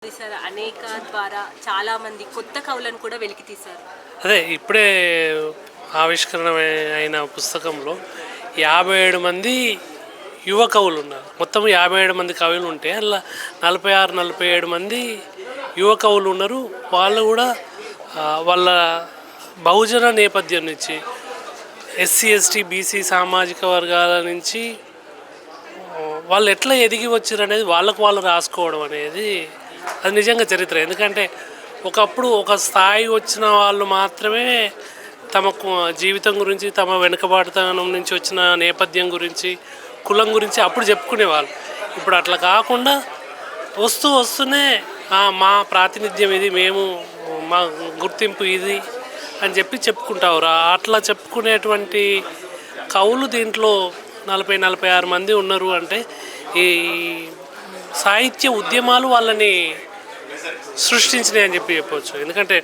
తీశారు. అనేక ద్వారా చాలామంది కొత్త కవులను కూడా వెలికి తీశారు. అదే ఇప్పుడే ఆవిష్కరణ అయిన పుస్తకంలో 57 మంది యువ కవులు ఉన్నారు. మొత్తం 57 మంది కవులు ఉంటే అలా 46, 47 మంది యువ కవులు ఉన్నారు. వాళ్ళు కూడా వాళ్ళ బహుజన నేపథ్యం నుంచి, ఎస్సీ ఎస్టీ బీసీ సామాజిక వర్గాల నుంచి వాళ్ళు ఎట్లా ఎదిగి వచ్చారు అనేది వాళ్ళకు వాళ్ళు రాసుకోవడం అనేది అది నిజంగా చరిత్ర. ఎందుకంటే ఒకప్పుడు ఒక స్థాయి వచ్చిన వాళ్ళు మాత్రమే తమకు జీవితం గురించి, తమ వెనుకబాటుతనం నుంచి వచ్చిన నేపథ్యం గురించి, కులం గురించి అప్పుడు చెప్పుకునేవాళ్ళు. ఇప్పుడు అట్లా కాకుండా వస్తూనే మా ప్రాతినిధ్యం ఇది, మేము మా గుర్తింపు ఇది అని చెప్పుకుంటారు. అట్లా చెప్పుకునేటువంటి కవులు దీంట్లో 46 మంది ఉన్నారు. అంటే ఈ సాహిత్య ఉద్యమాలు వాళ్ళని సృష్టించినాయి అని చెప్పవచ్చు. ఎందుకంటే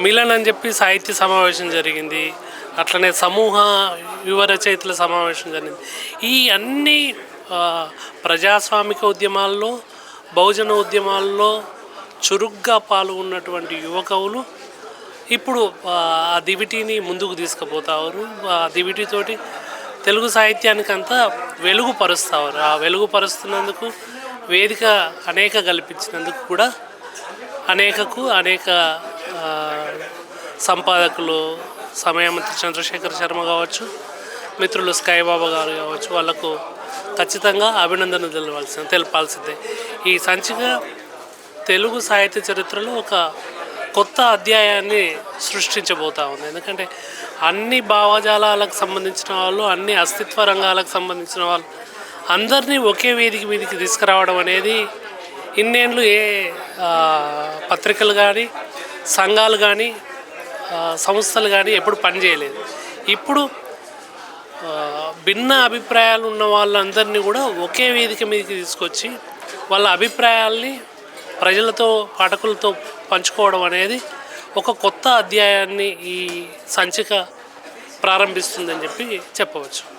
మిలన్ అని చెప్పి సాహిత్య సమావేశం జరిగింది, అట్లనే సమూహ యువ రచయితల సమావేశం జరిగింది. ఈ అన్ని ప్రజాస్వామిక ఉద్యమాల్లో, బహుజన ఉద్యమాల్లో చురుగ్గా పాల్గొన్నటువంటి యువ కవులు ఇప్పుడు ఆ దివిటీని ముందుకు తీసుకుపోతారు. ఆ దివిటీతోటి తెలుగు సాహిత్యానికి అంతా వెలుగుపరుస్తారు. ఆ వెలుగుపరుస్తున్నందుకు వేదిక అనేక కల్పించినందుకు కూడా అనేక సంపాదకులు, సమయమంత్రి చంద్రశేఖర్ శర్మ కావచ్చు, మిత్రులు స్కైబాబా గారు కావచ్చు, వాళ్ళకు ఖచ్చితంగా అభినందనలు తెలపాల్సిందే. ఈ సంచిక తెలుగు సాహిత్య చరిత్రలో ఒక కొత్త అధ్యాయాన్ని సృష్టించబోతూ ఉంది. ఎందుకంటే అన్ని భావజాలాలకు సంబంధించిన వాళ్ళు, అన్ని అస్తిత్వ రంగాలకు సంబంధించిన వాళ్ళు అందరినీ ఒకే వేదిక మీదకి తీసుకురావడం అనేది ఇన్నేళ్ళు ఏ పత్రికలు కానీ, సంఘాలు కానీ, సంస్థలు కానీ ఎప్పుడు పనిచేయలేదు. ఇప్పుడు భిన్న అభిప్రాయాలు ఉన్న వాళ్ళందరినీ కూడా ఒకే వేదిక మీదకి తీసుకొచ్చి వాళ్ళ అభిప్రాయాల్ని ప్రజలతో, పాఠకులతో పంచుకోవడం అనేది ఒక కొత్త అధ్యాయాన్ని ఈ సంచిక ప్రారంభిస్తుందని చెప్పవచ్చు.